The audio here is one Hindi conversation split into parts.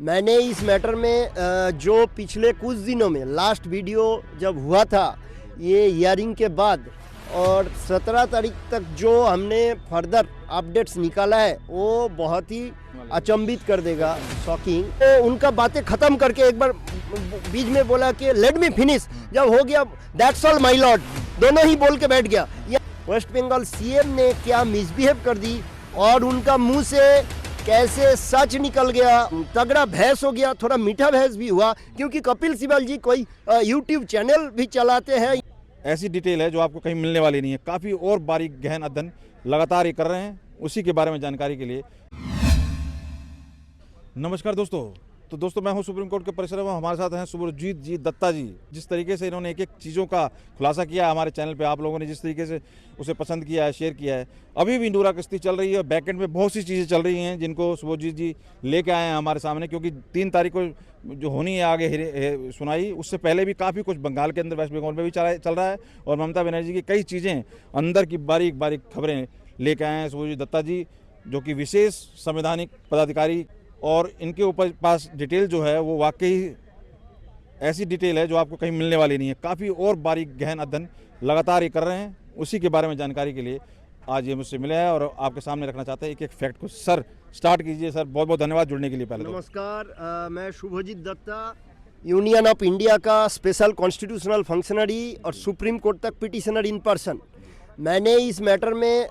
मैंने इस मैटर में जो पिछले कुछ दिनों में लास्ट वीडियो जब हुआ था ये हियरिंग के बाद और 17 तारीख तक जो हमने फर्दर अपडेट्स निकाला है वो बहुत ही अचंभित कर देगा, शॉकिंग। तो उनका बातें ख़त्म करके एक बार बीच में बोला कि लेट मी फिनिश, जब हो गया दैट्स ऑल माय लॉर्ड, दोनों ही बोल के बैठ गया। वेस्ट बंगाल सीएम ने क्या मिसबिहेव कर दी और उनका मुंह से कैसे सच निकल गया, तगड़ा बहस हो गया, थोड़ा मीठा बहस भी हुआ क्योंकि कपिल सिब्बल जी कोई यूट्यूब चैनल भी चलाते हैं। ऐसी डिटेल है जो आपको कहीं मिलने वाली नहीं है। काफ़ी और बारीक गहन अध्ययन लगातार ये कर रहे हैं, उसी के बारे में जानकारी के लिए। नमस्कार दोस्तों, मैं हूं सुप्रीम कोर्ट के परिसर में। हमारे साथ हैं सुब्रजीत जी दत्ता जी। जिस तरीके से इन्होंने एक एक चीज़ों का खुलासा किया है हमारे चैनल पे, आप लोगों ने जिस तरीके से उसे पसंद किया है, शेयर किया है। अभी भी नूरा किश्ती चल रही है, बैकएंड में बहुत सी चीज़ें चल रही हैं जिनको सुब्रजीत जी लेके आए हैं हमारे सामने, क्योंकि 3 तारीख को जो होनी है आगे सुनाई, उससे पहले भी काफ़ी कुछ बंगाल के अंदर, वेस्ट बंगाल में भी चल रहा है और ममता बनर्जी की कई चीज़ें अंदर की बारीक बारीक खबरें लेके आए हैं सुब्रजीत दत्ता जी, जो कि विशेष संवैधानिक पदाधिकारी। और इनके ऊपर पास डिटेल जो है वो वाकई ऐसी डिटेल है जो आपको कहीं मिलने वाली नहीं है। काफ़ी और बारीक गहन अध्ययन लगातार ये कर रहे हैं, उसी के बारे में जानकारी के लिए आज ये मुझसे मिले हैं और आपके सामने रखना चाहते हैं एक एक फैक्ट को। सर स्टार्ट कीजिए। सर बहुत बहुत धन्यवाद जुड़ने के लिए। पहले नमस्कार, मैं Shubhajit Datta, union of India का स्पेशल कॉन्स्टिट्यूशनल फंक्शनरी और सुप्रीम कोर्ट तक पिटिशनर इन पर्सन। मैंने इस मैटर में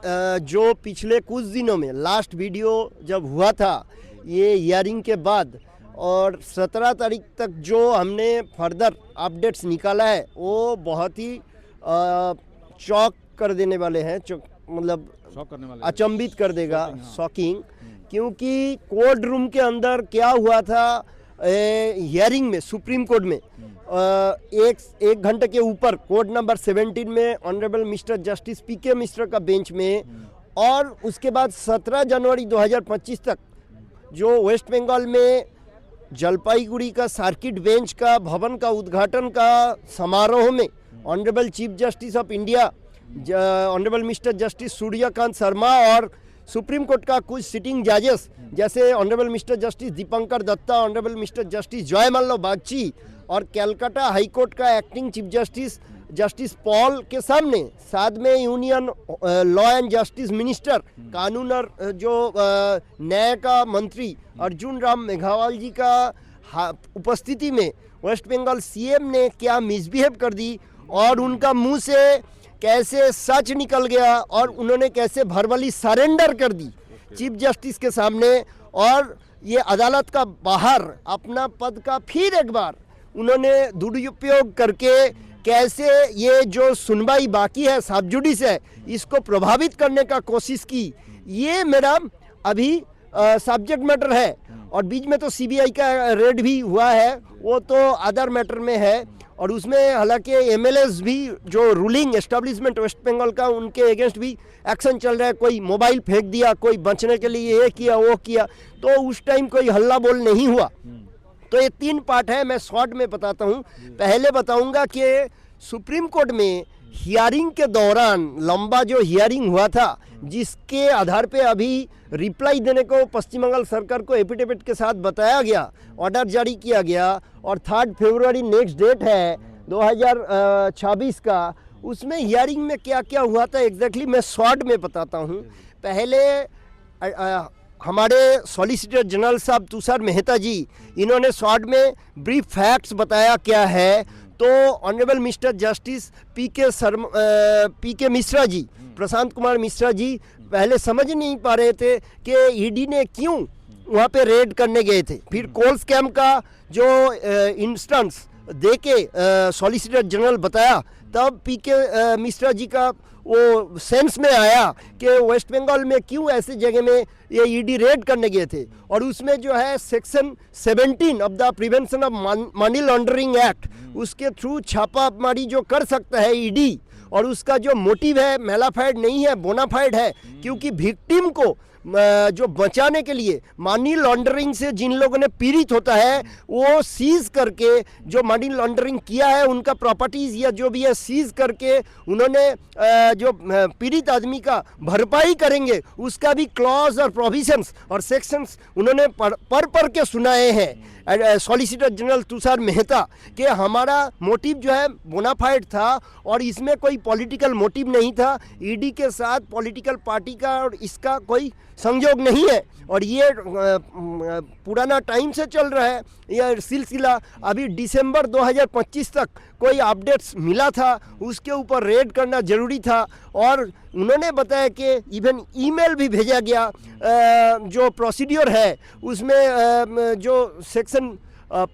जो पिछले कुछ दिनों में लास्ट वीडियो जब हुआ था ये हियरिंग के बाद और 17 तारीख तक जो हमने फर्दर अपडेट्स निकाला है वो बहुत ही चौक कर देने वाले हैं, मतलब शॉक करने वाले, अचंभित कर देगा, शॉकिंग। क्योंकि कोर्ट रूम के अंदर क्या हुआ था हियरिंग में, सुप्रीम कोर्ट में एक घंटे के ऊपर कोर्ट नंबर 17 में ऑनरेबल मिस्टर जस्टिस पीके मिश्रा का बेंच में, और उसके बाद 17 जनवरी 2025 तक जो वेस्ट बंगाल में जलपाईगुड़ी का सर्किट बेंच का भवन का उद्घाटन का समारोह में honourable chief justice of India honourable mister justice Suryakant Sharma और सुप्रीम कोर्ट का कुछ सिटिंग जजेस जैसे honourable mister justice Dipankar Datta, honourable mister justice Joymalya Bagchi और कलकत्ता हाई कोर्ट का acting chief justice justice Paul के सामने, साथ में union law and justice minister, कानून और जो न्याय का मंत्री अर्जुन राम मेघवाल जी का उपस्थिति में वेस्ट बंगाल सीएम ने क्या मिसबिहेव कर दी और उनका मुंह से कैसे सच निकल गया और उन्होंने कैसे भरवली सरेंडर कर दी चीफ जस्टिस के सामने, और ये अदालत का बाहर अपना पद का फिर एक बार उन्होंने दुरुपयोग करके कैसे ये जो सुनवाई बाकी है, सब जुडिस है, इसको प्रभावित करने का कोशिश की। ये मेरा अभी सब्जेक्ट मैटर है। और बीच में तो सीबीआई का रेड भी हुआ है, वो तो अदर मैटर में है। और उसमें हालांकि एमएलएस भी जो रूलिंग एस्टेब्लिशमेंट वेस्ट बंगाल का, उनके अगेंस्ट भी एक्शन चल रहा है। कोई मोबाइल फेंक दिया, कोई बचने के लिए ये किया वो किया, तो उस टाइम कोई हल्ला बोल नहीं हुआ। तो ये 3 पार्ट है, मैं शॉर्ट में बताता हूँ। पहले बताऊंगा कि सुप्रीम कोर्ट में हियरिंग के दौरान लंबा जो हियरिंग हुआ था, जिसके आधार पे अभी रिप्लाई देने को पश्चिम बंगाल सरकार को एफिडेविट के साथ बताया गया, ऑर्डर जारी किया गया और 3 फरवरी नेक्स्ट डेट है 2026 का। उसमें हियरिंग में क्या क्या हुआ था एग्जैक्टली मैं शॉर्ट में बताता हूँ। पहले हमारे सॉलिसिटर जनरल साहब तुषार मेहता जी, इन्होंने शॉर्ट में ब्रीफ फैक्ट्स बताया क्या है। तो ऑनरेबल मिस्टर जस्टिस पीके मिश्रा जी, प्रशांत कुमार मिश्रा जी पहले समझ नहीं पा रहे थे कि ईडी ने क्यों वहाँ पे रेड करने गए थे। फिर कोल स्कैम का जो इंस्टेंस दे के सॉलिसिटर जनरल बताया, तब पीके मिश्रा जी का वो सेंस में आया कि वेस्ट बंगाल में क्यों ऐसे जगह में ये ईडी रेड करने गए थे। और उसमें जो है section 17 of the prevention of money laundering act, उसके थ्रू छापामारी जो कर सकता है ईडी, और उसका जो मोटिव है मेलाफाइड नहीं है, बोनाफाइड है, क्योंकि विक्टिम को जो बचाने के लिए मनी लॉन्ड्रिंग से जिन लोगों ने पीड़ित होता है वो सीज करके जो मनी लॉन्ड्रिंग किया है उनका प्रॉपर्टीज या जो भी है सीज करके उन्होंने जो पीड़ित आदमी का भरपाई करेंगे उसका भी क्लॉज और प्रोविजंस और सेक्शंस उन्होंने पढ़ के सुनाए हैं सॉलिसिटर जनरल तुषार मेहता कि हमारा मोटिव जो है बोनाफाइड था और इसमें कोई पॉलिटिकल मोटिव नहीं था, ईडी के साथ पॉलिटिकल पार्टी का और इसका कोई संयोग नहीं है और ये पुराना टाइम से चल रहा है यह सिलसिला। अभी दिसंबर 2025 तक कोई अपडेट्स मिला था, उसके ऊपर रेड करना ज़रूरी था और उन्होंने बताया कि इवन ईमेल भी भेजा गया। जो प्रोसीड्योर है उसमें जो सेक्शन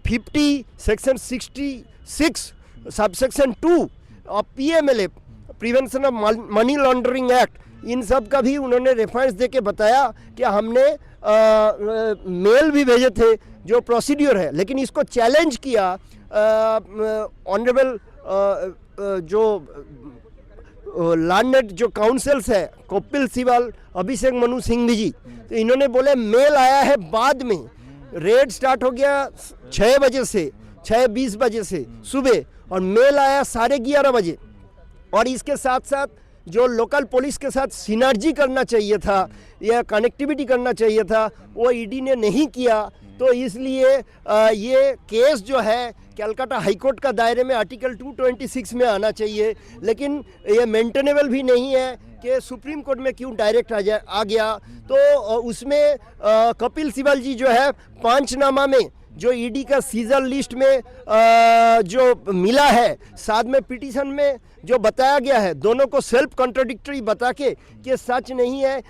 50 सेक्शन 66 सबसेक्शन 2 और PMLA prevention of money laundering act in सब का भी उन्होंने रेफरेंस देके बताया कि हमने मेल भी भेजे थे जो प्रोसीड्योर है, लेकिन इसको चैलेंज किया ऑनरेबल जो लैंडेड जो काउंसिल्स है कपिल सिब्बल, अभिषेक मनु सिंघवी जी, तो इन्होंने बोले मेल आया है बाद में, रेड स्टार्ट हो गया 6 बजे से 6:20 बजे से सुबह और मेल आया 11:30 बजे और इसके साथ साथ जो लोकल पुलिस के साथ सिनर्जी करना चाहिए था या कनेक्टिविटी करना चाहिए था वो ईडी ने नहीं किया। तो इसलिए ये केस जो है कलकत्ता हाईकोर्ट का दायरे में आर्टिकल 226 में आना चाहिए, लेकिन ये मेंटेनेबल भी नहीं है कि सुप्रीम कोर्ट में क्यों डायरेक्ट आ गया। तो उसमें कपिल सिब्बल जी जो है पांचनामा में जो ईडी का सीजर लिस्ट में जो मिला है, साथ में पिटीशन में जो बताया गया है, दोनों को सेल्फ कॉन्ट्राडिक्टरी बता के कि सच नहीं है।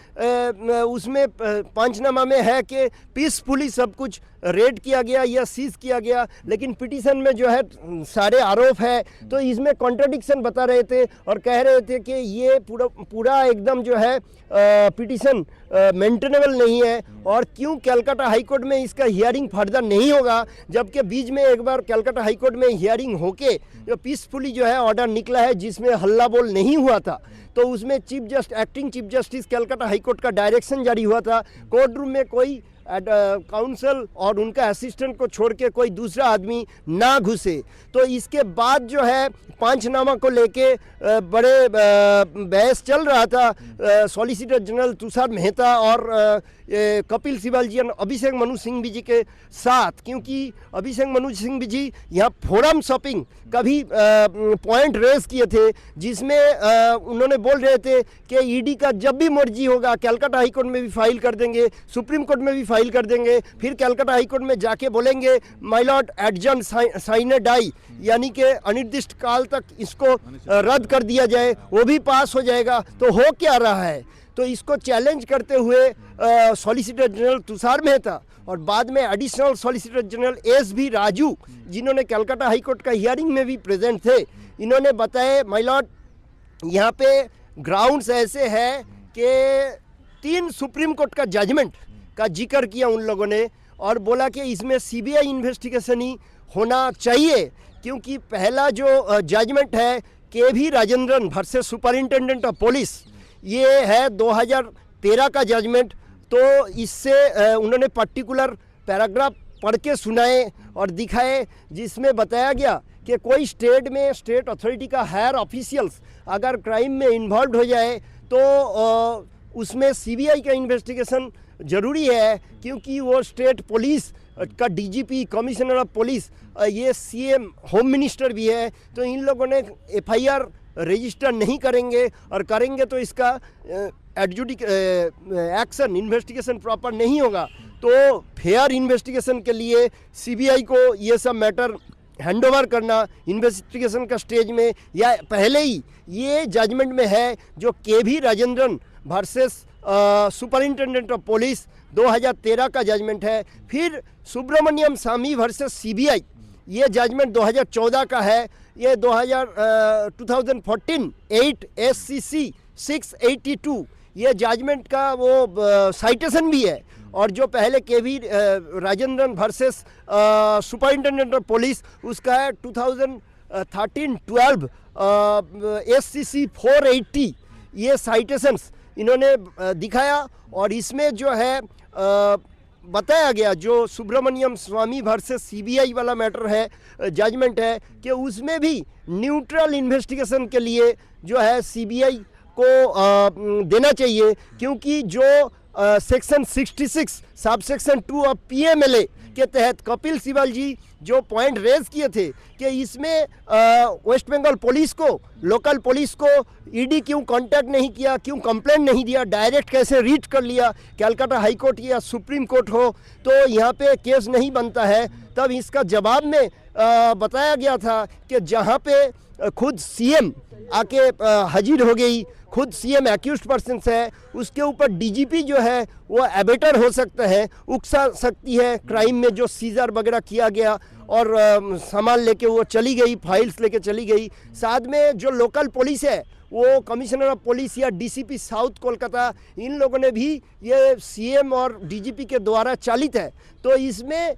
उसमें पंचनामा में है कि पीसफुली सब कुछ रेड किया गया या सीज किया गया, लेकिन पिटीशन में जो है सारे आरोप है। तो इसमें कॉन्ट्राडिक्शन बता रहे थे और कह रहे थे कि ये पूरा एकदम जो है पिटीशन मेंटेनेबल नहीं है और क्यों कलकत्ता हाईकोर्ट में इसका हियरिंग फर्दर नहीं होगा, जबकि बीच में एक बार कलकत्ता हाईकोर्ट में हियरिंग होके जो पीसफुली जो है ऑर्डर निकला है जिसमें हल्ला बोल नहीं हुआ था। तो उसमें acting chief justice Calcutta high court का डायरेक्शन जारी हुआ था, कोर्ट रूम में कोई काउंसिल और उनका असिस्टेंट को छोड़ के कोई दूसरा आदमी ना घुसे। तो इसके बाद जो है पंचनामा को लेके बड़े बहस चल रहा था सॉलिसिटर जनरल तुषार मेहता और कपिल सिब्बल जी और अभिषेक मनु सिंघवी जी के साथ, क्योंकि अभिषेक मनु सिंघवी जी यहाँ फोरम शॉपिंग का भी पॉइंट रेज किए थे, जिसमें उन्होंने बोल रहे थे कि ईडी का जब भी मर्जी होगा कलकत्ता हाईकोर्ट में भी फाइल कर देंगे, सुप्रीम कोर्ट में भी फाइल कर देंगे, फिर कलकत्ता हाईकोर्ट में जाके बोलेंगे माय लॉर्ड एडजर्न साइने डाई, यानी कि अनिर्दिष्ट काल तक इसको रद्द कर दिया जाए, वो भी पास हो जाएगा। तो हो क्या रहा है, तो इसको चैलेंज करते हुए सॉलिसिटर जनरल तुषार मेहता और बाद में additional solicitor general SB Raju, जिन्होंने कलकत्ता हाईकोर्ट का हियरिंग में भी प्रेजेंट थे, इन्होंने बताया माय लॉर्ड यहाँ पे ग्राउंड्स ऐसे है कि 3 सुप्रीम कोर्ट का जजमेंट का जिक्र किया उन लोगों ने और बोला कि इसमें CBI इन्वेस्टिगेशन ही होना चाहिए, क्योंकि पहला जो जजमेंट है KV Rajendran versus superintendent of police, ये है 2013 का जजमेंट। तो इससे उन्होंने पर्टिकुलर पैराग्राफ पढ़ के सुनाए और दिखाए, जिसमें बताया गया कि कोई स्टेट में स्टेट अथॉरिटी का हायर ऑफिशियल्स अगर क्राइम में इन्वॉल्व हो जाए तो उसमें CBI का इन्वेस्टिगेशन ज़रूरी है, क्योंकि वो स्टेट पुलिस का DGP कमिश्नर ऑफ पुलिस, ये CM होम मिनिस्टर भी है। तो इन लोगों ने FIR रजिस्टर नहीं करेंगे और करेंगे तो इसका एक्शन इन्वेस्टिगेशन प्रॉपर नहीं होगा। तो फेयर इन्वेस्टिगेशन के लिए CBI को ये सब मैटर हैंडओवर करना इन्वेस्टिगेशन का स्टेज में या पहले ही ये जजमेंट में है, जो KV Rajendran versus superintendent of police 2013 का जजमेंट है। फिर सुब्रमण्यम स्वामी वर्सेस CBI, ये जजमेंट 2014 का है। ये 2014 8 SCC 682 ये जजमेंट का वो साइटेशन भी है। और जो पहले KV Rajendran versus superintendent of police, उसका है 2013-12 SCC 480, ये साइटेशंस इन्होंने दिखाया। और इसमें जो है बताया गया, जो सुब्रमण्यम स्वामी वर्सेस सीबीआई वाला मैटर है, जजमेंट है, कि उसमें भी न्यूट्रल इन्वेस्टिगेशन के लिए जो है सीबीआई को देना चाहिए, क्योंकि जो section 66 sub section 2 of PMLA के तहत कपिल सिब्बल जी जो पॉइंट रेज किए थे कि इसमें वेस्ट बंगाल पुलिस को, लोकल पुलिस को ईडी क्यों कांटेक्ट नहीं किया, क्यों कंप्लेंट नहीं दिया, डायरेक्ट कैसे रीच कर लिया, कलकत्ता हाई कोर्ट या सुप्रीम कोर्ट हो तो यहाँ पे केस नहीं बनता है। तब इसका जवाब में बताया गया था कि जहाँ पे खुद सीएम आके हाजिर हो गई, खुद सीएम एक्यूज्ड पर्सन है, उसके ऊपर डीजीपी जो है वो एबेटर हो सकता है, उकसा सकती है क्राइम में जो सीजर वगैरह किया गया, और सामान लेके वो चली गई, फाइल्स लेके चली गई। साथ में जो लोकल पुलिस है वो कमिश्नर ऑफ पुलिस या डीसीपी साउथ कोलकाता, इन लोगों ने भी ये सीएम और डीजीपी के द्वारा चालित है। तो इसमें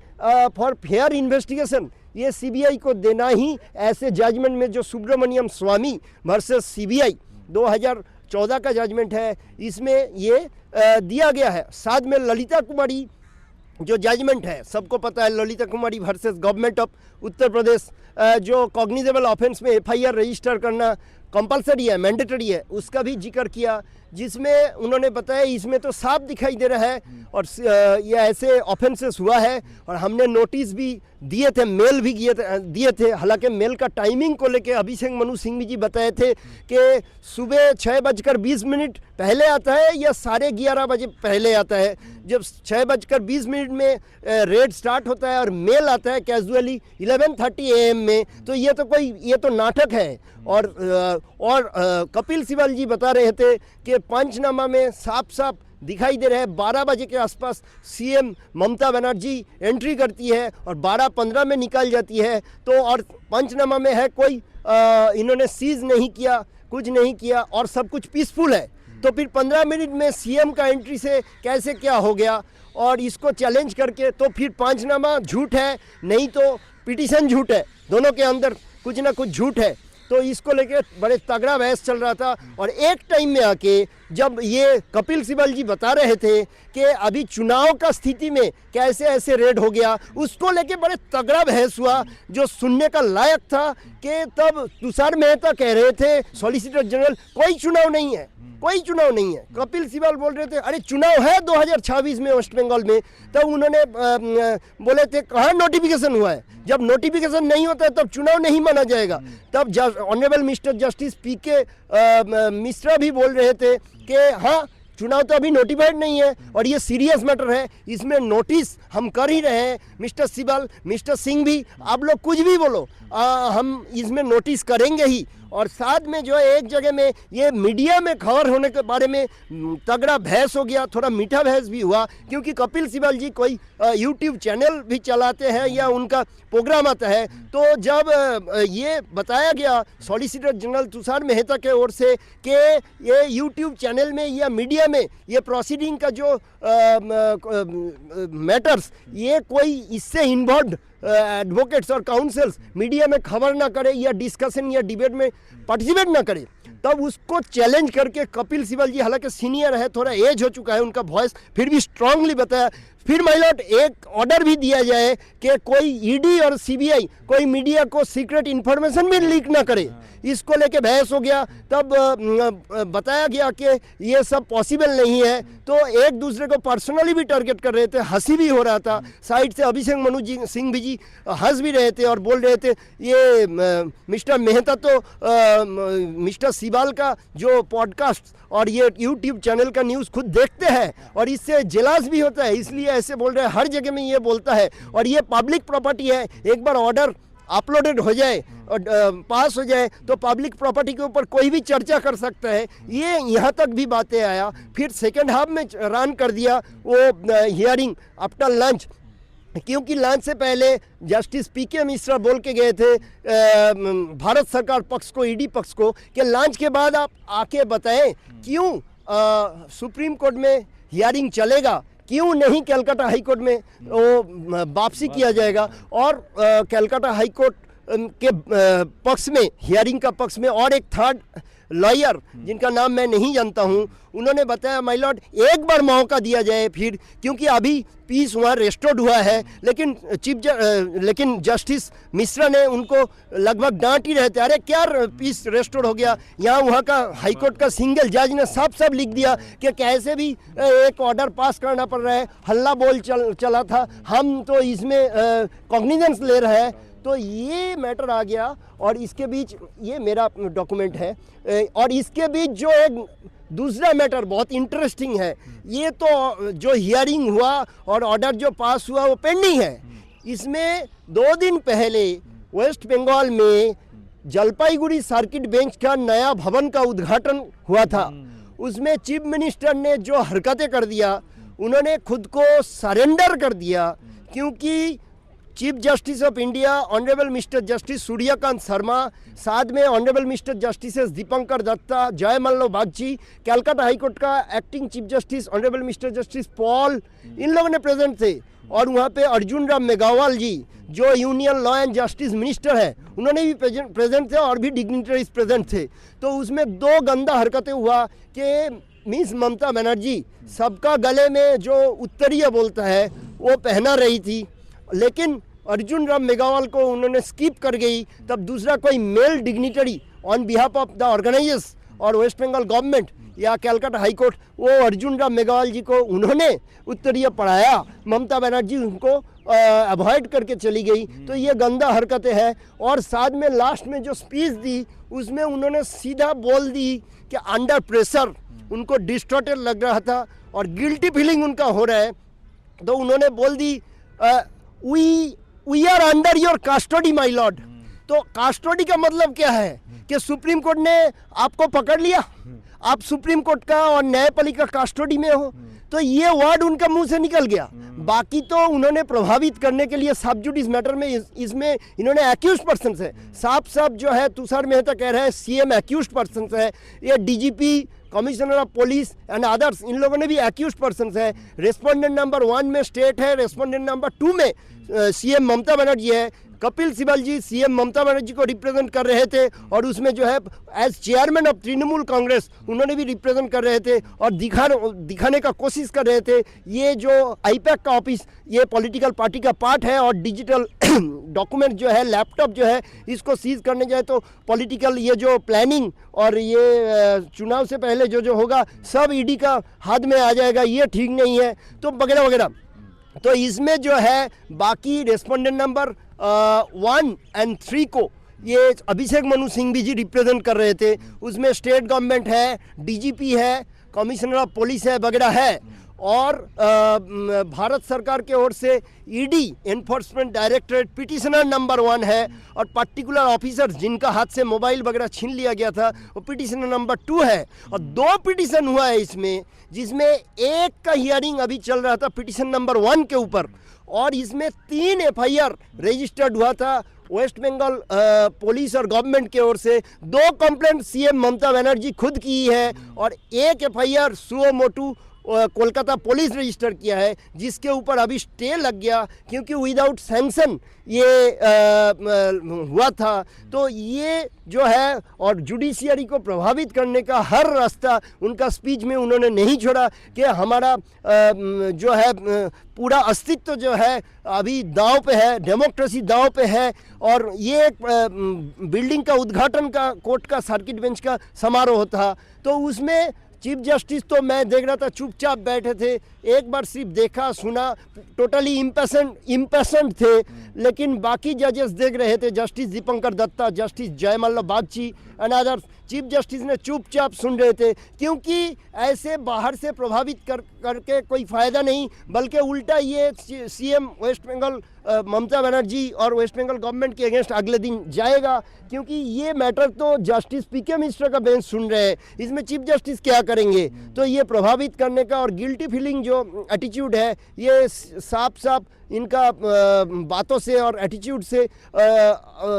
फॉर फेयर इन्वेस्टिगेशन ये सीबीआई को देना ही, ऐसे जजमेंट में जो सुब्रमण्यम स्वामी वर्सेस सीबीआई 2014 का जजमेंट है, इसमें ये दिया गया है। साथ में ललिता कुमारी जो जजमेंट है, सबको पता है, ललिता कुमारी versus government of Uttar Pradesh, जो कॉग्निजेबल ऑफेंस में एफआईआर रजिस्टर करना कंपलसरी है, मैंडेटरी है, उसका भी जिक्र किया, जिसमें उन्होंने बताया इसमें तो साफ दिखाई दे रहा है और ये ऐसे ऑफेंसेस हुआ है और हमने नोटिस भी दिए थे, मेल भी दिए थे। हालांकि मेल का टाइमिंग को लेके अभिषेक मनु सिंघवी जी बताए थे कि सुबह 6:20 पहले आता है या 11:30 बजे पहले आता है। जब 6:20 में रेड स्टार्ट होता है और मेल आता है कैजुअली 11:30 AM में, तो ये तो नाटक है। और कपिल सिब्बल जी बता रहे थे कि पंचनामा में साफ साफ दिखाई दे रहा है 12 बजे के आसपास सीएम ममता बनर्जी एंट्री करती है और 12:15 में निकल जाती है। तो और पंचनामा में है कोई इन्होंने सीज नहीं किया, कुछ नहीं किया और सब कुछ पीसफुल है। तो फिर 15 मिनट में सीएम का एंट्री से कैसे क्या हो गया, और इसको चैलेंज करके तो फिर पंचनामा झूठ है, नहीं तो पिटीशन झूठ है, दोनों के अंदर कुछ ना कुछ झूठ है। तो इसको लेके बड़े तगड़ा बहस चल रहा था। और एक टाइम में आके जब ये कपिल सिब्बल जी बता रहे थे कि अभी चुनाव का स्थिति में कैसे ऐसे रेड हो गया, उसको लेके बड़े तगड़ा बहस हुआ जो सुनने का लायक था। कि तब तुषार मेहता कह रहे थे, सॉलिसिटर जनरल, कोई चुनाव नहीं है, कोई चुनाव नहीं है। कपिल सिब्बल बोल रहे थे अरे चुनाव है 2026 में वेस्ट बंगाल में। तब उन्होंने बोले थे कहाँ नोटिफिकेशन हुआ है, जब नोटिफिकेशन नहीं होता है तब चुनाव नहीं माना जाएगा। तब ऑनरेबल मिस्टर जस्टिस पीके मिश्रा भी बोल रहे थे कि हाँ चुनाव तो अभी नोटिफाइड नहीं है और ये सीरियस मैटर है, इसमें नोटिस हम कर ही रहे हैं। मिस्टर सिब्बल, मिस्टर सिंह भी, आप लोग कुछ भी बोलो, हम इसमें नोटिस करेंगे ही। और साथ में जो है एक जगह में ये मीडिया में खबर होने के बारे में तगड़ा बहस हो गया, थोड़ा मीठा बहस भी हुआ, क्योंकि कपिल सिब्बल जी कोई यूट्यूब चैनल भी चलाते हैं या उनका प्रोग्राम आता है। तो जब ये बताया गया सॉलिसिटर जनरल तुषार मेहता के ओर से कि ये यूट्यूब चैनल में या मीडिया में ये प्रोसीडिंग का जो मैटर्स, ये कोई इससे इन्वॉल्व एडवोकेट्स और काउंसिल्स मीडिया में खबर ना करे या डिस्कशन या डिबेट में पार्टिसिपेट ना करे, तब उसको चैलेंज करके कपिल सिब्बल जी, हालांकि सीनियर है, थोड़ा एज हो चुका है उनका वॉइस, फिर भी स्ट्रांगली बताया। फिर माय लॉर्ड एक ऑर्डर भी दिया जाए कि कोई ईडी और सीबीआई कोई मीडिया को सीक्रेट इन्फॉर्मेशन भी लीक ना करे। इसको लेके बहस हो गया। तब बताया गया कि ये सब पॉसिबल नहीं है। तो एक दूसरे को पर्सनली भी टारगेट कर रहे थे, हंसी भी हो रहा था। साइड से अभिषेक मनु सिंह जी हंस भी रहे थे और बोल रहे थे ये मिस्टर मेहता तो मिस्टर सिब्बल का जो पॉडकास्ट और ये यूट्यूब चैनल का न्यूज़ खुद देखते हैं और इससे जेलस भी होता है, इसलिए ऐसे बोल रहे हैं। हर जगह में ये बोलता है और ये पब्लिक प्रॉपर्टी है। एक बार ऑर्डर अपलोडेड हो जाए और पास हो जाए तो पब्लिक प्रॉपर्टी के ऊपर कोई भी चर्चा कर सकता है। ये यहाँ तक भी बातें आया। फिर सेकेंड हाफ में रन कर दिया वो हियरिंग आफ्टर लंच, क्योंकि लंच से पहले जस्टिस पीके मिश्रा बोल के गए थे भारत सरकार पक्ष को, ईडी पक्ष को, कि लंच के बाद आप आके बताएं क्यों सुप्रीम कोर्ट में हियरिंग चलेगा, क्यों नहीं कलकत्ता हाई कोर्ट में वो वापसी किया जाएगा। और कलकत्ता हाई कोर्ट के पक्ष में, हियरिंग का पक्ष में और एक थर्ड लॉयर जिनका नाम मैं नहीं जानता हूँ, उन्होंने बताया माय लॉर्ड एक बार मौका दिया जाए फिर, क्योंकि अभी पीस वहाँ रेस्टोर्ड हुआ है, लेकिन जस्टिस मिश्रा ने उनको लगभग डांट ही रहे थे, अरे क्या पीस रेस्टोर्ड हो गया। यहाँ वहाँ का हाईकोर्ट का सिंगल जज ने साफ साफ लिख दिया कि कैसे भी एक ऑर्डर पास करना पड़ रहा है, हल्ला बोल चला था, हम तो इसमें कॉग्निजेंस ले रहे हैं। तो ये मैटर आ गया और इसके बीच ये मेरा डॉक्यूमेंट है, और इसके बीच जो एक दूसरा मैटर बहुत इंटरेस्टिंग है, ये तो जो हियरिंग हुआ और ऑर्डर जो पास हुआ वो पेंडिंग है। इसमें 2 दिन पहले वेस्ट बंगाल में जलपाईगुड़ी सर्किट बेंच का नया भवन का उद्घाटन हुआ था। उसमें चीफ मिनिस्टर ने जो हरकतें कर दिया, उन्होंने खुद को सरेंडर कर दिया, क्योंकि chief justice of India honourable mister justice Suryakant Sharma, साथ में honourable mister justices Dipankar Datta, Joymalya Bagchi, Calcutta high court का acting chief justice honourable mister justice Paul, इन लोगों ने प्रेजेंट थे। और वहाँ पे अर्जुन राम मेघवाल जी जो union law and justice minister है, उन्होंने भी प्रेजेंट थे और भी डिग्निटरीज प्रेजेंट थे। तो उसमें 2 गंदा हरकतें हुआ कि मिस ममता बनर्जी सबका गले में जो उत्तरीय बोलता है वो पहना रही थी, लेकिन अर्जुन राम मेघवाल को उन्होंने स्किप कर गई। तब दूसरा कोई male dignitary on behalf of the organisers और वेस्ट बंगाल गवर्नमेंट या कलकत्ता हाईकोर्ट, वो अर्जुन राम मेघवाल जी को उन्होंने उत्तरीय पढ़ाया, ममता बनर्जी उनको अवॉइड करके चली गई। तो ये गंदा हरकतें हैं। और साथ में लास्ट में जो स्पीच दी उसमें उन्होंने सीधा बोल दी कि अंडर प्रेशर उनको डिस्टॉर्टेड लग रहा था और गिल्टी फीलिंग उनका हो रहा है। तो उन्होंने बोल दी we are under your custody my lord. तो कस्टडी का मतलब क्या है कि सुप्रीम कोर्ट ने आपको पकड़ लिया, आप सुप्रीम कोर्ट का और न्यायपालिका कस्टडी में हो। तो ये वर्ड उनका मुंह से निकल गया। बाकी तो उन्होंने प्रभावित करने के लिए सब जुडिस मैटर में इसमें इन्होंने एक्यूज्ड पर्सन है, साफ साफ जो है तुषार मेहता कह रहे हैं सीएम एक्यूज्ड पर्सन है, ये DGP, commissioner of police and others, इन लोगों ने भी एक्यूज्ड पर्सन है। रेस्पोंडेंट नंबर 1 में स्टेट है, रेस्पोंडेंट नंबर 2 में सीएम ममता बनर्जी है। कपिल सिब्बल जी सीएम ममता बनर्जी को रिप्रेजेंट कर रहे थे और उसमें जो है as chairman of Trinamool Congress उन्होंने भी रिप्रेजेंट कर रहे थे और दिखाने का कोशिश कर रहे थे ये जो आईपैक का ऑफिस ये पॉलिटिकल पार्टी का पार्ट है और डिजिटल डॉक्यूमेंट जो है, लैपटॉप जो है, इसको सीज करने जाए तो पॉलिटिकल ये जो प्लानिंग और ये चुनाव से पहले जो होगा सब ईडी का हाथ में आ जाएगा, ये ठीक नहीं है, तो वगैरह वगैरह। तो इसमें जो है बाकी रेस्पोंडेंट नंबर 1 और 3 को ये अभिषेक मनु सिंघवी जी रिप्रेजेंट कर रहे थे। उसमें स्टेट गवर्नमेंट है, डीजीपी है, कमिश्नर ऑफ पुलिस है, वगैरह है। और भारत सरकार के ओर से ED enforcement directorate petitioner number 1 है और पर्टिकुलर ऑफिसर जिनका हाथ से मोबाइल वगैरह छीन लिया गया था वो पिटिशनर नंबर 2 है। और 2 पिटिशन हुआ है इसमें, जिसमें एक का हियरिंग अभी चल रहा था पिटिशन नंबर 1 के ऊपर, और इसमें 3 एफआईआर रजिस्टर्ड हुआ था वेस्ट बंगाल पुलिस और गवर्नमेंट के ओर से। 2 कंप्लेंट सीएम ममता बनर्जी खुद की है और 1 FIR suo motu Kolkata police register किया है, जिसके ऊपर अभी स्टे लग गया क्योंकि विदाउट सैंक्शन ये हुआ था। तो ये जो है और जुडिशियरी को प्रभावित करने का हर रास्ता उनका स्पीच में उन्होंने नहीं छोड़ा कि हमारा जो है पूरा अस्तित्व जो है अभी दांव पे है, डेमोक्रेसी दांव पे है। और ये एक बिल्डिंग का उद्घाटन का कोर्ट का सर्किट बेंच का समारोह था, तो उसमें चीफ जस्टिस तो मैं देख रहा था चुपचाप बैठे थे, एक बार सिर्फ देखा सुना, टोटली इम्पेशेंट थे। लेकिन बाकी जजेस देख रहे थे, justice Dipankar Datta, justice Joymalya Bagchi and others, chief justice ने चुपचाप सुन रहे थे, क्योंकि ऐसे बाहर से प्रभावित करके कोई फ़ायदा नहीं, बल्कि उल्टा ये सीएम वेस्ट बंगाल ममता बनर्जी और वेस्ट बंगाल गवर्नमेंट के अगेंस्ट अगले दिन जाएगा, क्योंकि ये मैटर तो जस्टिस पीके मिश्रा का बेंच सुन रहे हैं, इसमें चीफ जस्टिस क्या करेंगे। तो ये प्रभावित करने का और गिल्टी फीलिंग जो एटीट्यूड है ये साफ साफ इनका बातों से और एटीट्यूड से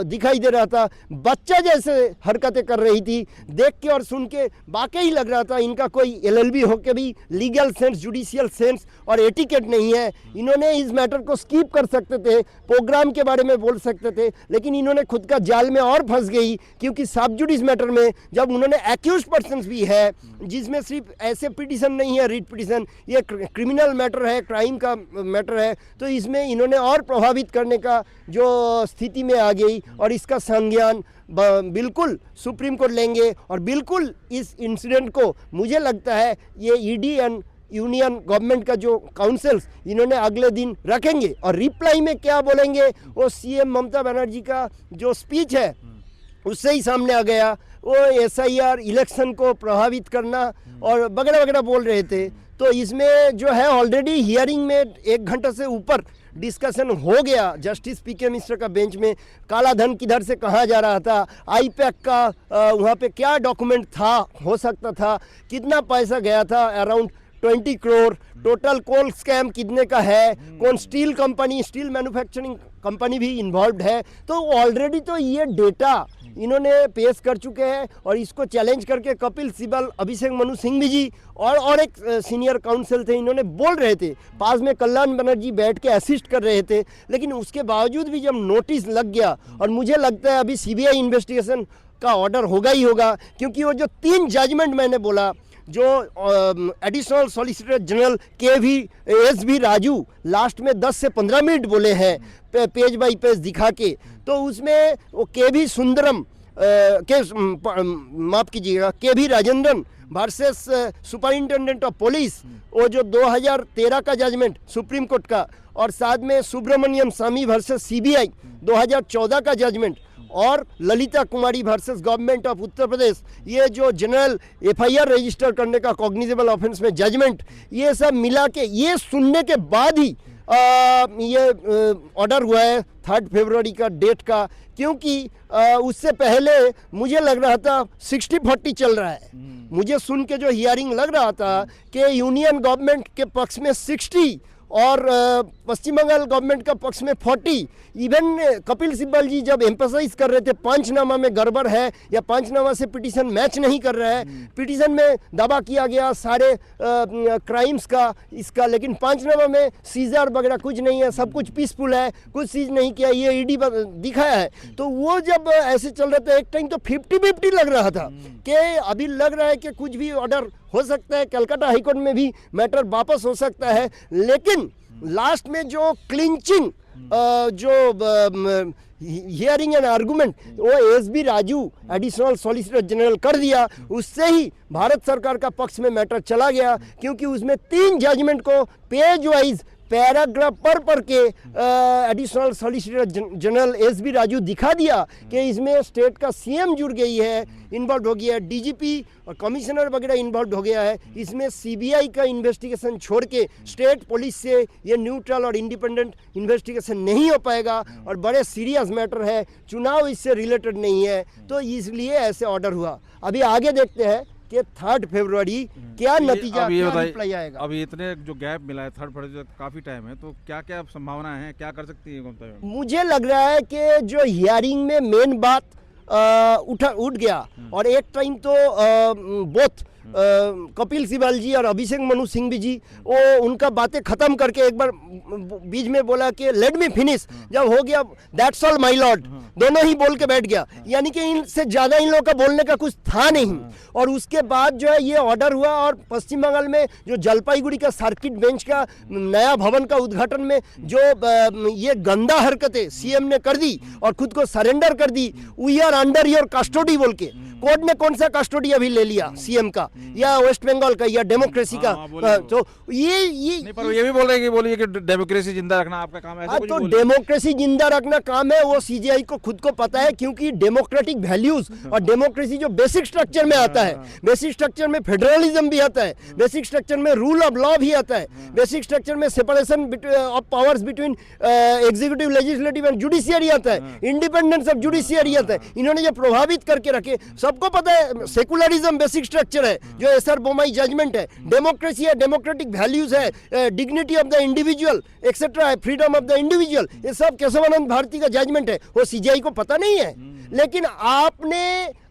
दिखाई दे रहा था। बच्चा जैसे हरकतें कर रही थी, देख के और सुन के वाकई लग रहा था इनका कोई LLB होके भी लीगल सेंस, जुडिशियल सेंस और एटिकेट नहीं है। इन्होंने इस मैटर को स्किप कर सकते थे, प्रोग्राम के बारे में बोल सकते थे, लेकिन इन्होंने खुद का जाल में और फंस गई, क्योंकि सब जुडिस मैटर में जब उन्होंने एक्यूज पर्सन भी है, जिसमें सिर्फ ऐसे पिटीशन नहीं है, रिट पिटीशन, ये क्रिमिनल मैटर है, क्राइम का मैटर है, तो इसमें इन्होंने और प्रभावित करने का जो स्थिति में आ गई और इसका संज्ञान बिल्कुल सुप्रीम कोर्ट लेंगे। और बिल्कुल इस इंसिडेंट को मुझे लगता है ये ईडी एंड यूनियन गवर्नमेंट का जो काउंसिल्स इन्होंने अगले दिन रखेंगे और रिप्लाई में क्या बोलेंगे वो सीएम ममता बनर्जी का जो स्पीच है उससे ही सामने आ गया। वो SIR इलेक्शन को प्रभावित करना और वगैरह वगैरह बोल रहे थे। तो इसमें जो है ऑलरेडी हियरिंग में 1 घंटा से ऊपर डिस्कशन हो गया जस्टिस PK मिश्र का बेंच में। काला धन किधर से कहाँ जा रहा था, IPAC का वहाँ पे क्या डॉक्यूमेंट था, हो सकता था, कितना पैसा गया था, अराउंड 20 करोड़, टोटल कोल स्कैम कितने का है, कौन steel company, steel manufacturing company भी इन्वॉल्व है। तो ऑलरेडी तो ये डेटा इन्होंने पेश कर चुके हैं और इसको चैलेंज करके कपिल सिब्बल, अभिषेक मनु सिंघवी जी और एक सीनियर काउंसिल थे, इन्होंने बोल रहे थे। पास में कल्याण बनर्जी बैठ के असिस्ट कर रहे थे, लेकिन उसके बावजूद भी जब नोटिस लग गया, और मुझे लगता है अभी CBI इन्वेस्टिगेशन का ऑर्डर होगा ही होगा, क्योंकि वो जो 3 जजमेंट मैंने बोला, जो additional solicitor general KVSB Raju last में 10 से 15 मिनट बोले हैं पेज बाई पेज दिखा के, तो उसमें वो KV सुंदरम माफ कीजिएगा KV Rajendran versus superintendent of police, वो जो 2013 का जजमेंट सुप्रीम कोर्ट का, और साथ में सुब्रमण्यम स्वामी वर्सेस CBI 2014 का जजमेंट, और ललिता कुमारी versus government of Uttar Pradesh, ये जो जनरल FIR रजिस्टर करने का कॉग्निजेबल ऑफेंस में जजमेंट, ये सब मिला के ये सुनने के बाद ही ये ऑर्डर हुआ है 3 फरवरी का डेट का। क्योंकि उससे पहले मुझे लग रहा था 60-40 चल रहा है। मुझे सुन के जो हियरिंग लग रहा था कि यूनियन गवर्नमेंट के पक्ष में 60 और पश्चिम बंगाल गवर्नमेंट का पक्ष में 40। इवन कपिल सिब्बल जी जब एम्फसाइज कर रहे थे पंचनामा में गड़बड़ है या पंचनामा से पिटीशन मैच नहीं कर रहा है, पिटीशन में दावा किया गया सारे क्राइम्स का इसका, लेकिन पंचनामा में सीजर वगैरह कुछ नहीं है, सब कुछ पीसफुल है, कुछ सीज नहीं किया, ये ईडी दिखाया है। तो वो जब ऐसे चल रहे थे, एक टाइम तो 50-50 लग रहा था कि अभी लग रहा है कि कुछ भी ऑर्डर हो सकता है, कलकत्ता हाईकोर्ट में भी मैटर वापस हो सकता है। लेकिन लास्ट में जो क्लिंचिंग जो हियरिंग एंड आर्गुमेंट वो SB Raju additional solicitor general कर दिया, उससे ही भारत सरकार का पक्ष में मैटर चला गया। क्योंकि उसमें 3 जजमेंट को पेज वाइज पैराग्राफ पर के additional solicitor general SB Raju दिखा दिया कि इसमें स्टेट का CM जुड़ गई है, इन्वॉल्व हो गया है, DGP और कमिश्नर वगैरह इन्वॉल्व हो गया है। इसमें CBI का इन्वेस्टिगेशन छोड़ के स्टेट पुलिस से ये न्यूट्रल और इंडिपेंडेंट इन्वेस्टिगेशन नहीं हो पाएगा और बड़े सीरियस मैटर है, चुनाव इससे रिलेटेड नहीं है, तो इसलिए ऐसे ऑर्डर हुआ। अभी आगे देखते हैं कि 3 फरवरी क्या नतीजा, क्या रिप्लाई आएगा। अभी इतने जो गैप मिला है 3 फरवरी तक काफी टाइम है, तो क्या क्या संभावना है, क्या कर सकती है? मुझे लग रहा है कि जो हियरिंग में मेन बात उठ गया, और एक टाइम तो बोथ कपिल सिब्बल जी और अभिषेक मनु सिंघवी जी वो उनका बातें खत्म करके एक बार बीच में बोला कि लेट मी फिनिश, जब हो गया दैट्स ऑल माय लॉर्ड, दोनों ही बोल के बैठ गया, यानी कि इनसे ज़्यादा इन लोगों का बोलने का कुछ था नहीं। और उसके बाद जो है ये ऑर्डर हुआ, और पश्चिम बंगाल में जो जलपाईगुड़ी का सर्किट बेंच का नया भवन का उद्घाटन में जो ये गंदा हरकतें CM ने कर दी और खुद को सरेंडर कर दी, we are under your custody बोल के, कोर्ट ने कौन सा कस्टडी अभी ले लिया CM का या वेस्ट बंगाल का या डेमोक्रेसी का? तो ये पर ये भी बोल रहे हैं कि बोलिए कि डेमोक्रेसी जिंदा रखना आपका काम है, ऐसा कुछ तो डेमोक्रेसी जिंदा रखना काम है, वो CJI को खुद को पता है। क्योंकि डेमोक्रेटिक वैल्यूज और डेमोक्रेसी जो बेसिक स्ट्रक्चर में आता है, बेसिक स्ट्रक्चर में फेडरलिज्म भी आता है, बेसिक स्ट्रक्चर में रूल ऑफ लॉ भी आता है, बेसिक स्ट्रक्चर में separation of powers between executive, legislative and judiciary आता है, इंडिपेंडेंस ऑफ जुडिशियरी आता है। इन्होंने जो प्रभावित करके रखे सबको पता है सेकुलरिज्म बेसिक स्ट्रक्चर है, जो एसआर बोमाई जजमेंट है, डेमोक्रेसी है, डेमोक्रेटिक वैल्यूज है, dignity of the individual etcetera है, फ्रीडम ऑफ द इंडिविजुअल, ये सब केशवानंद भारती का जजमेंट है। वो सीजीआई को पता नहीं है, लेकिन आपने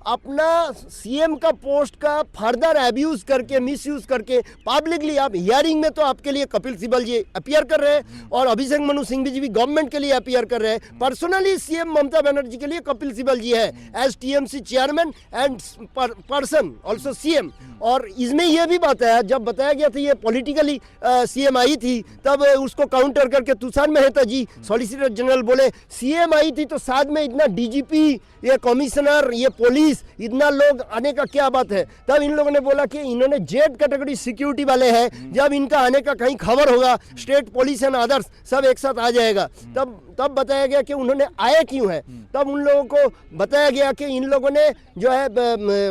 अपना सीएम का पोस्ट का फर्दर अब्यूज करके, मिसयूज करके पब्लिकली आप हियरिंग में तो आपके लिए कपिल सिब्बल जी अपीयर कर रहे हैं और अभिषेक मनु सिंघवी जी भी गवर्नमेंट के लिए अपीयर कर रहे हैं। पर्सनली सीएम ममता बनर्जी के लिए कपिल सिब्बल जी है as TMC chairman and person also CM. और इसमें यह भी बात है, जब बताया गया था ये पॉलिटिकली सीएम आई थी, तब उसको काउंटर करके तुषार मेहता जी सॉलिसिटर जनरल बोले सीएम आई थी तो साथ में इतना डीजीपी, ये कमिश्नर, ये पुलिस, इतना लोग आने का क्या बात है। तब इन लोगों ने बोला कि इन्होंने जेड कैटेगरी सिक्योरिटी वाले हैं, जब इनका आने का कहीं खबर होगा स्टेट पुलिस एंड अदर्स सब एक साथ आ जाएगा। तब बताया गया कि उन्होंने आए क्यों है। तब उन लोगों को बताया गया कि इन लोगों ने जो है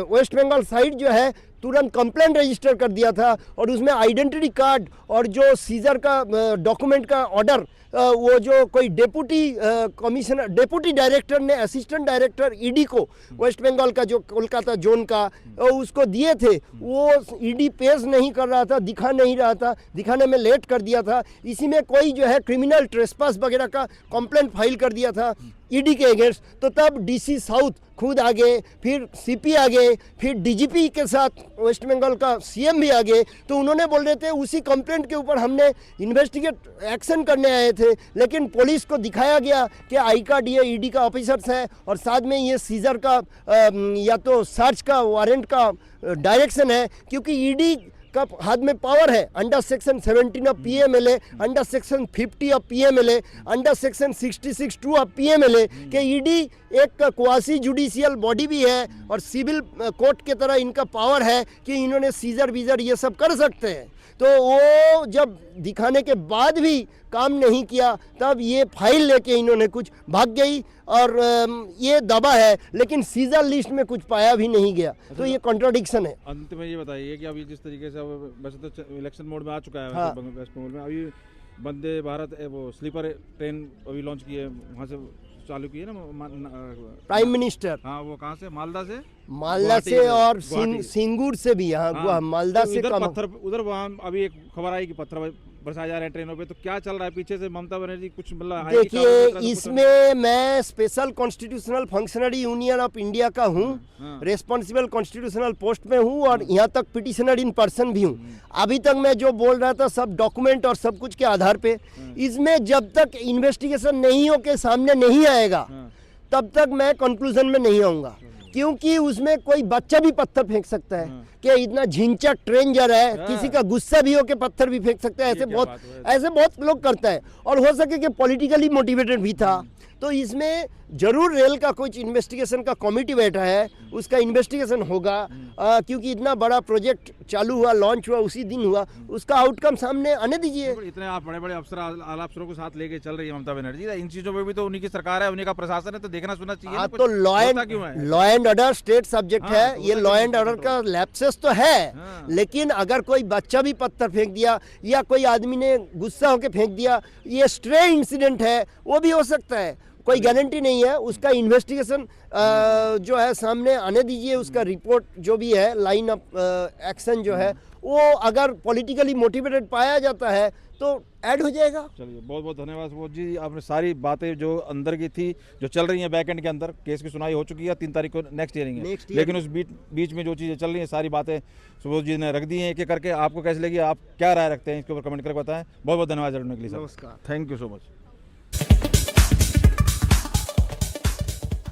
वेस्ट बंगाल साइड जो है तुरंत कंप्लेंट रजिस्टर कर दिया था और उसमें आइडेंटिटी कार्ड और जो सीजर का डॉक्यूमेंट का ऑर्डर, वो जो कोई डेपुटी कमिश्नर, डेपुटी डायरेक्टर ने असिस्टेंट डायरेक्टर ईडी को वेस्ट बंगाल का जो कोलकाता जोन का उसको दिए थे, वो ईडी पेश नहीं कर रहा था, दिखा नहीं रहा था, दिखाने में लेट कर दिया था। इसी में कोई जो है क्रिमिनल ट्रेसपास वगैरह का कंप्लेंट फाइल कर दिया था ईडी के अगेंस्ट। तो तब डीसी साउथ खुद आ गए, फिर सीपी आ गए, फिर डीजीपी के साथ वेस्ट बंगाल का सीएम भी आ गए। तो उन्होंने बोल रहे थे उसी कंप्लेंट के ऊपर हमने इन्वेस्टिगेट एक्शन करने आए थे, लेकिन पुलिस को दिखाया गया कि आई कार्ड ये ईडी का ऑफिसर्स है और साथ में ये सीजर का या तो सर्च का वारंट का डायरेक्शन है, क्योंकि ईडी का हाथ में पावर है under section 17 of PMLA, under section 50 of PMLA, under section 66(2) of PMLA के ईडी एक क्वासी जुडिशियल बॉडी भी है और सिविल कोर्ट के तरह इनका पावर है कि इन्होंने सीजर वीजर ये सब कर सकते हैं। तो वो जब दिखाने के बाद भी काम नहीं किया, तब ये फाइल लेके इन्होंने कुछ भाग गई और ये दबा है, लेकिन सीजर लिस्ट में कुछ पाया भी नहीं गया। तो ये कॉन्ट्राडिक्शन है। अंत में ये बताइए कि अभी जिस तरीके से वैसे तो इलेक्शन मोड में आ चुका है, हाँ। वेस्ट बंगाल में अभी वंदे भारत वो स्लीपर ट्रेन अभी लॉन्च की है, वहाँ से चालू की है ना प्राइम मिनिस्टर। हाँ, वो कहाँ से? मालदा से और सिंगूर से भी यहाँ हाँ, मालदा तो से इधर कम। पत्थर उधर वहाँ अभी एक खबर आई कि पत्थर बरसाए जा रहे हैं ट्रेनों पे। तो क्या चल रहा है पीछे से? ममता बनर्जी कुछ मतलब देखिए, इसमें मैं special constitutional functionary union of India का हूँ, रेस्पॉन्सिबल कॉन्स्टिट्यूशनल पोस्ट में हूँ और यहाँ तक पिटिशनर इन पर्सन भी हूँ। अभी तक मैं जो बोल रहा था सब डॉक्यूमेंट और सब कुछ के आधार पे, इसमें जब तक इन्वेस्टिगेशन नहीं हो के सामने नहीं आएगा तब तक मैं कंक्लूजन में नहीं आऊँगा, क्योंकि उसमें कोई बच्चा भी पत्थर फेंक सकता है कि इतना झिंचक ट्रेन जा रहा है, किसी का गुस्सा भी हो के पत्थर भी फेंक सकता है। ऐसे बहुत लोग करता है और हो सके कि पॉलिटिकली मोटिवेटेड भी था। तो इसमें जरूर रेल का कुछ इन्वेस्टिगेशन का कमेटी बैठा है, उसका इन्वेस्टिगेशन होगा, क्योंकि इतना बड़ा प्रोजेक्ट चालू हुआ, लॉन्च हुआ, उसी दिन हुआ, उसका आउटकम सामने आने दीजिए। इतने आप बड़े बड़े अफसर आला अफसरों को साथ लेके चल रही है ममता बनर्जी, इन चीजों पे भी तो उन्हीं की सरकार है, उन्हीं का प्रशासन है, तो देखना सुनना चाहिए। हाँ, तो law and order state subject है, ये लॉ एंड ऑर्डर का लैप्सेस तो है, लेकिन अगर कोई बच्चा भी पत्थर फेंक दिया या कोई आदमी ने गुस्सा होकर फेंक दिया, ये स्ट्रे इंसिडेंट है, वो भी हो सकता है, कोई गारंटी नहीं है। उसका इन्वेस्टिगेशन जो है सामने आने दीजिए, उसका रिपोर्ट जो भी है, लाइन ऑफ एक्शन जो है, वो अगर पॉलिटिकली मोटिवेटेड पाया जाता है तो ऐड हो जाएगा। चलिए, बहुत बहुत धन्यवाद सुबोध जी, आपने सारी बातें जो अंदर की थी, जो चल रही हैं बैकएंड के अंदर, केस की सुनवाई हो चुकी है, 3 तारीख को नेक्स्ट हियरिंग है, लेकिन उस बीच में जो चीज़ें चल रही हैं सारी बातें सुबोध जी ने रख दी हैं एक एक करके। आपको कैसे लगी, आप क्या राय रखते हैं, इसके ऊपर कमेंट करके बताएं। बहुत बहुत धन्यवाद जुड़ने के लिए सर। नमस्कार, थैंक यू सो मच।